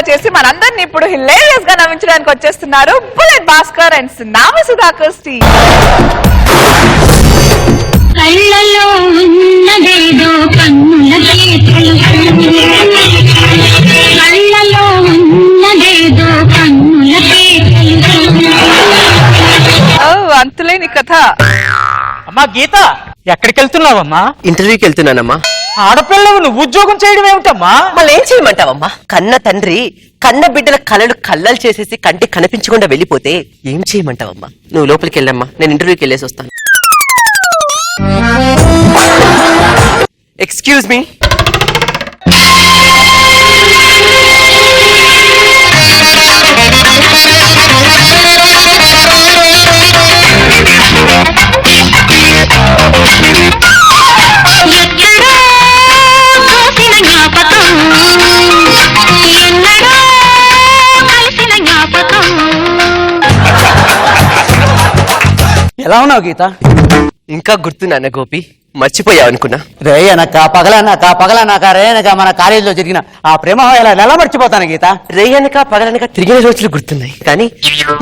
చేసి మనందరినీ ఇప్పుడు హిలేరియస్ గా నవ్వించడానికి వచ్చేస్తున్నారు bullet Bhaskar and tsunami Sudhakar team. కళ్ళలో ఉన్నదేదో కన్నులకే తెలుసు, కళ్ళలో ఉన్నదేదో కన్నులకే తెలుసు. అంతులేని కథ. అమ్మా గీత, ఎక్కడికి వెళ్తున్నావమ్మా? ఇంటర్వ్యూకి వెళ్తున్నానమ్మా. ఆడపిల్లవు నువ్వు ఉద్యోగం చేయడం ఏమిటమ్మా? మళ్ళీ ఏం చేయమంటావమ్మా? కన్న తండ్రి కన్న బిడ్డల కలలు కళ్ళలు చేసేసి కంటి కనిపించకుండా వెళ్ళిపోతే ఏం చేయమంటావమ్మా? నువ్వు లోపలికి వెళ్ళమ్మా, నేను ఇంటర్వ్యూకి వెళ్ళేసి వస్తాను. Excuse me. ఎలా ఉన్నావు గీత? ఇంకా గుర్తున్నానా గోపి? మర్చిపోయావు అనుకున్నా. రేయనక పగలనక రేయనక మన కాలేజీలో జరిగిన ఆ ప్రేమ ఇలా నెల మర్చిపోతాను గీత. రేయనక పగలనక తిరిగిన రోజులు గుర్తున్నాయి, కానీ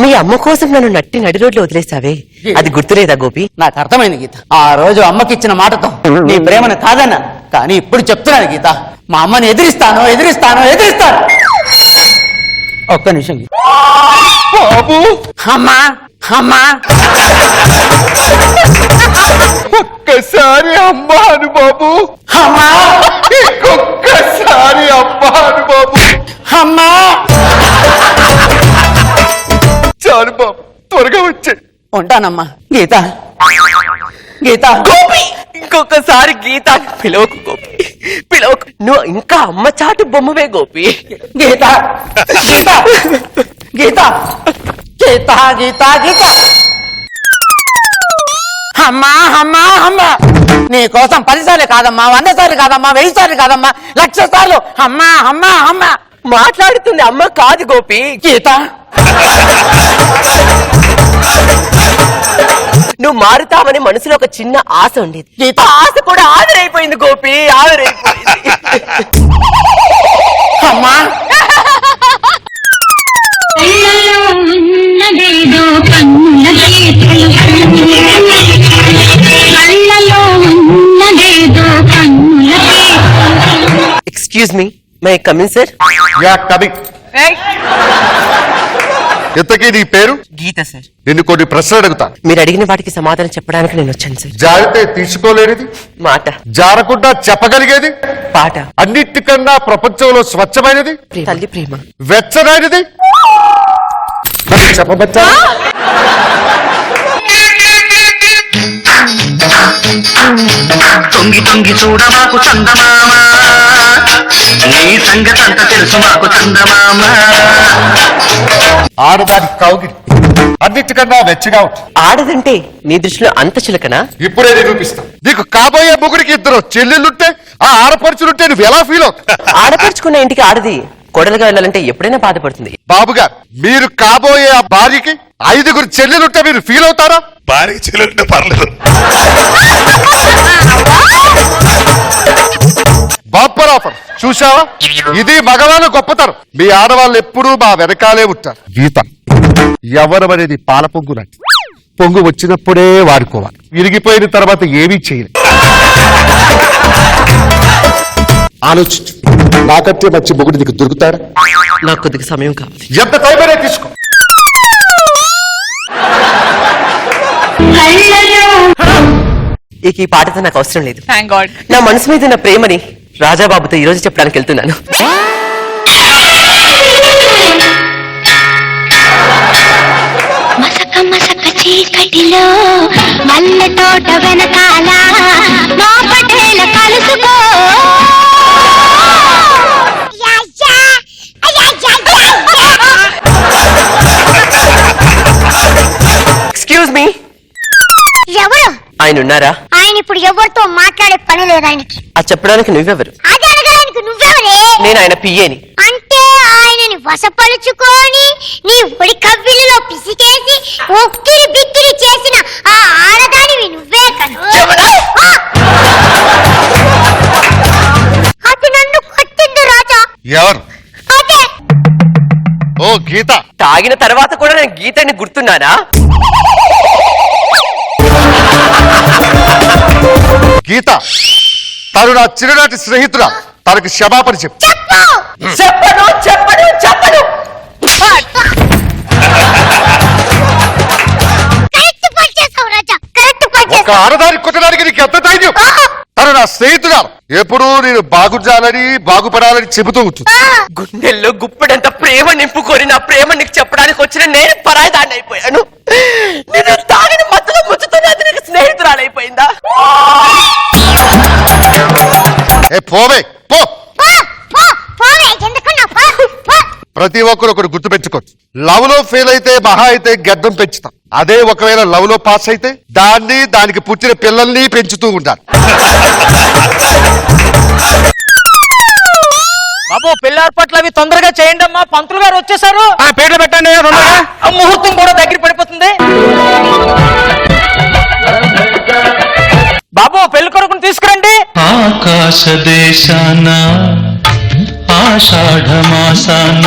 మీ అమ్మ కోసం నన్ను నట్టి నడి రోడ్లు వదిలేసావే, అది గుర్తులేదా గోపి? నాకు అర్థమైంది గీత. ఆ రోజు అమ్మకి ఇచ్చిన మాటతో నీ ప్రేమను కాదన్నా, కానీ ఇప్పుడు చెప్తున్నాను గీత, మా అమ్మని ఎదిరిస్తాను. ఒక్క నిమిషం గీత. బాబు, అమ్మా అమ్మా, ఒక్కసారి అమ్మాను బాబు, అమ్మా, ఇంకొక్కసారి అమ్మాను బాబు. అమ్మా. చాలు బాబు, త్వరగా వచ్చే. ఉంటానమ్మా. గీత గోపి, ఇంకొకసారి గీత పిలవకు గోపి, పిలవకు. నువ్వు ఇంకా అమ్మ చాటు బొమ్మవే గోపి. గీత గీత గీత గీత గీత గీత. అమ్మా అమ్మా అమ్మా, నీ కోసం 10 సార్లు కాదమ్మా, 100 సార్లు కాదమ్మా, 1000 సార్లు కాదమ్మా, 1,00,000 సార్లు అమ్మా అమ్మా అమ్మా మాట్లాడుతుంది అమ్మ కాదు గోపి. గీత, నువ్వు మారుతావని మనసులో ఒక చిన్న ఆశ ఉండేది, గీత. ఆశ కూడా ఆవిరైపోయింది గోపి, ఆవిరైపోయింది. అమ్మా. కళ్ళలో ఉన్నదేదో కన్నులకే తెలుసు, కళ్ళలో ఉన్నదేదో కన్నులకే తెలుసు. Excuse me, may come in sir? Yeah coming. ఇంతకీ నీ పేరు? గీత సార్. నిన్ను కొన్ని ప్రశ్నలు అడుగుతాను, మీరు అడిగిన వాటికి సమాధానం చెప్పడానికి నేను వచ్చాను సార్. జారితే తీసుకోలేనిది, మాట, జారకుండా చెప్పగలిగేది, పాట, అన్నిటికన్నా ప్రపంచంలో స్వచ్ఛమైనది, తల్లి ప్రేమ, వెచ్చనైనది చెప్పబచ్చా? తొంగి తొంగి చూడ మాకు చందమామ, నీ సంగతి అంత తెలుసు మాకు చందమామ. ఆడదానికి కౌగిలి అన్నిటికన్నా వెచ్చగా ఉంటుంది. ఆడదంటే నీ దృష్టిలో అంత చిలకనా? ఇప్పుడే నిరూపిస్తా. నీకు కాబోయే ముగ్గురికి 2 చెల్లెళ్ళుంటే ఆ ఆడపడుచులుంటే నువ్వు ఎలా ఫీల్ అవుతావు? ఆడపరుచుకున్న ఇంటికి ఆడది కోడలుగా వెళ్ళాలంటే ఎప్పుడైనా బాధపడుతుంది. బాబు గారు, మీరు కాబోయే ఆ భార్యకి 5 చెల్లెలుంటే మీరు ఫీల్ అవుతారా? భారీ చెల్లుంటే పర్లేదు. బంపర్ ఆఫర్ చూసావా? ఇది మగవాళ్ళ గొప్పతనం. మీ ఆడవాళ్ళు ఎప్పుడూ మా వెనకాలే ఉంటారు. గీత, యవ్వనం అనేది పాల పొంగు లాంటి. పొంగు వచ్చినప్పుడే వాడుకోవాలి, విరిగిపోయిన తర్వాత ఏమీ చేయలేదు. ఆలోచించు, నాకంటే మంచి మొగుడు నీకు దొరుకుతాడా? నాకు కొద్దిగా సమయం కావాలి. ఎంత టైం అయినా తీసుకో. ఇక ఈ పాటతో నాకు అవసరం లేదు. Thank God. నా మనసు మీద ఉన్న ప్రేమని రాజాబాబుతో ఈ రోజు చెప్పడానికి వెళ్తున్నాను. మసక మసక చీకటిలో మల్లె తోట వెనకాల మా పటేల కలుసుకో. Excuse me. ఎవరు ఆయన ఉన్నారా? ఆయన ఇప్పుడు ఎవరితో మాట్లాడే పని లేదు ఆయనకి. అది చెప్పడానికి నువ్వెవరు? అది అడగడానికి నువ్వెవరే? నేను ఆయన పియ్యేని. అంటే ఆయనని వశపరుచుకొని నీ ఒడి కవ్విలిలో పిసికేసి ఉక్కిరి బిక్కిరి చేసిన ఆ ఆడదానివి నువ్వే కను. అది నన్ను కొట్టింది రాజా. ఎవరు? అదే గీత తాగిన తర్వాత కూడా నేను గీతని గుర్తున్నానా? గీత తను నా చిన్ననాటి స్నేహితురా, తనకు క్షమాపణ చెప్పు. చెప్పను చెప్పను చెప్పను. కరెక్ట్ పని చేసావు రాజా, కరెక్ట్ పని ఒక చేసావు. ఆడదాన్ని కొట్టడానికి నీకు ఎంత ధైర్యం? తను నా స్నేహితురా, ఎప్పుడూ నేను బాగుండాలని బాగుపడాలని చెబుతూ ఉంటుంది. గుండెల్లో గుప్పెడంత ప్రేమ నింపుకొని నా ప్రేమ నీకు చెప్పడానికి వచ్చిన నేను పరాయిదాన్ని అయిపోయాను. నేను తాగిన మధ్యలో ముచ్చుతున్నది నీకు స్నేహితురాలైపోయిందా? ఏ పోవే పో. పో, పో, పోవే, ఎందుకన్నా పో, పో. ప్రతి ఒక్కరు ఒకరు గుర్తు పెంచుకోవచ్చు. లవ్ లో ఫెయిల్ అయితే మహా అయితే గడ్డం పెంచుతాం. అదే ఒకవేళ లవ్ లో పాస్ అయితే దాన్ని దానికి పుట్టిన పిల్లల్ని పెంచుతూ ఉంటారు. బాబు పెళ్లి ఏర్పాట్లు అవి తొందరగా చేయండి అమ్మా, పంతులు గారు వచ్చేసారు. పేర్లు పెట్టండి తొందరగా, ముహూర్తం కూడా దగ్గర పడిపోతుంది. బాబు పెళ్లి కొడుకుని తీసుకురండి. ఆకాశ దేశాన ఆషాఢమాసాన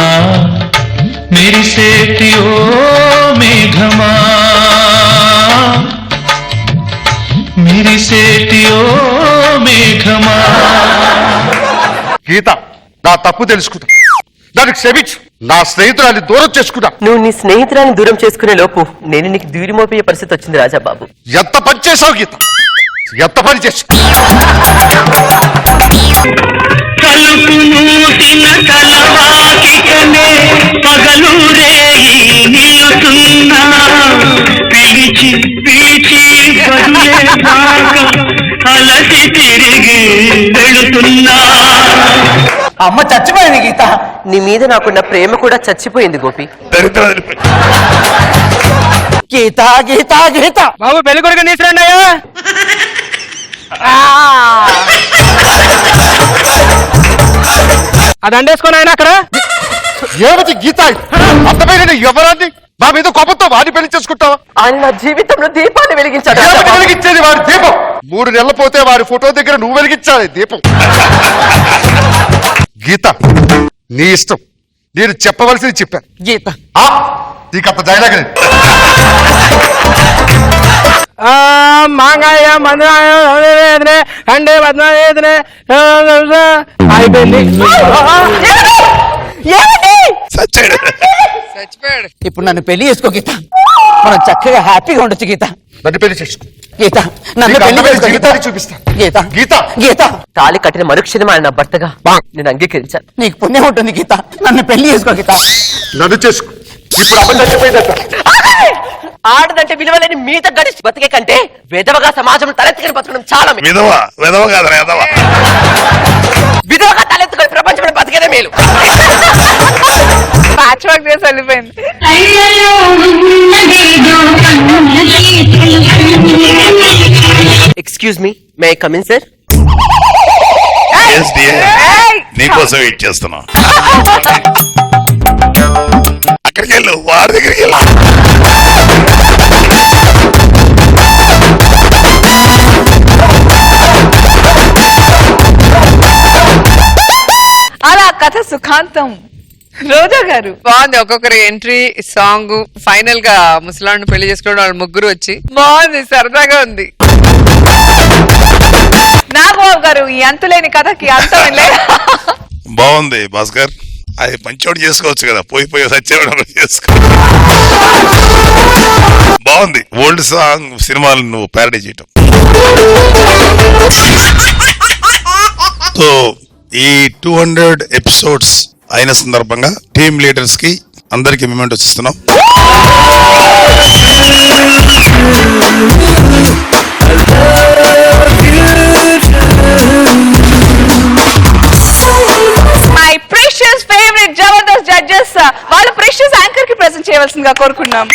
మెరిసేటి ఓ మేఘమా, మెరిసేటి ఓ మేఘమా. గీత నా తప్పు తెలుసుకుంటా, దానికి క్షమించు. నా స్నేహితురాన్ని దూరం చేసుకున్నా. నువ్వు నీ స్నేహితురాన్ని దూరం చేసుకునే లోపు నేను నీకు దూరమోపే పరిస్థితి వచ్చింది రాజాబాబు. ఎంత పని చేసావు గీత, ఎంత పని చేసావు. కలుపు నూటిన కలవాకికనే పగలు రేయి నిలుతున్నా, పిలిచి పిలిచి బదులేదాకా అలసి తిరిగి వెళుతున్నా. అమ్మ చచ్చిపోయింది గీత. నీ మీద నాకున్న ప్రేమ కూడా చచ్చిపోయింది గోపి. గీత గీత గీత. బాబు పెళ్లి కొడుకు తీసుకురండి అయ్యా. అది అండేసుకొని ఆయన అక్కడ. ఏమిటి గీత, అర్థమైన ఎవరాన్ని మా మీద కోపంతో వాడిని పెళ్లి చేసుకుంటావా? ఆయన నా జీవితంలో దీపాన్ని వెలిగించాడు. ఏమిటి వెలిగించేది? వాడి దీపం 3 నెలలు పోతే వాడి ఫోటో దగ్గర నువ్వు వెలిగించాలి దీపం. గీత నీ ఇష్టం, నేను చెప్పవలసింది చెప్పాను. గీత నీకంత డైలాగ్ లేదు. మాంగాయ మందునే అంటే బద్నానే అయిపోయింది. ఇప్పుడు నన్ను పెళ్లి చేసుకో గీత, మనం చక్కగా హ్యాపీగా ఉండొచ్చు గీత. నన్ను పెళ్లి చేసుకో గీత, నన్ను పెళ్లి చేసుకో గీత. గీతాన్ని చూపిస్తా. గీత గీత గీత, తాళి కట్టిన మరుక్షణం ఆయన నా భర్తగా నేను అంగీకరించాను. నీకు పుణ్యం ఉంటుంది గీత, నన్ను పెళ్లి చేసుకో గీత. నన్ను చేసుకో. ఇప్పుడు అబద్ధం చెప్పేదట. ఆడదంటే విలువలేని మీద గడిచి బతికే కంటే విధవగా సమాజంలో తలెత్తుకుని బతకడం చాలా మేలు. విధవగా తలెత్తుకుని ప్రపంచంలో బతికేదే మేలు. ప్యాచ్ వర్క్ చేసి వెళ్ళిపోయింది. Excuse me, may I come in sir? నీకోసం వెయిట్ చేస్తున్నా. అక్కడికి వెళ్ళు, వాడి దగ్గరికి వెళ్ళు. అలా కథ సుఖాంతం. రోజా గారు బాగుంది. ఒక్కొక్కరి ఎంట్రీ, సాంగ్, ఫైనల్ గా ముసలాండ్ పెళ్లి చేసుకోవడం వాళ్ళు ముగ్గురు వచ్చి బాగుంది, సరదాగా ఉంది. నాగబాబు గారు ఈ అంతులేని కథకి అంతం లేదు. బాగుంది భాస్కర్, అది మంచోడు చేసుకోవచ్చు కదా, పోయి సత్యవాడు చేసుకో. బాగుంది. ఓల్డ్ సాంగ్ సినిమాలు నువ్వు ప్యారడీ చేయటం. సో ఈ 200 ఎపిసోడ్స్ అయిన సందర్భంగా టీమ్ లీడర్స్ కి అందరికి మెమెంట్ వచ్చిస్తున్నాం. My precious favourite Jabardasth judges వాళ్ళ ప్రెషియస్ యాంకర్ కి ప్రెజెంట్ చేయవలసిందిగా కోరుకున్నాం.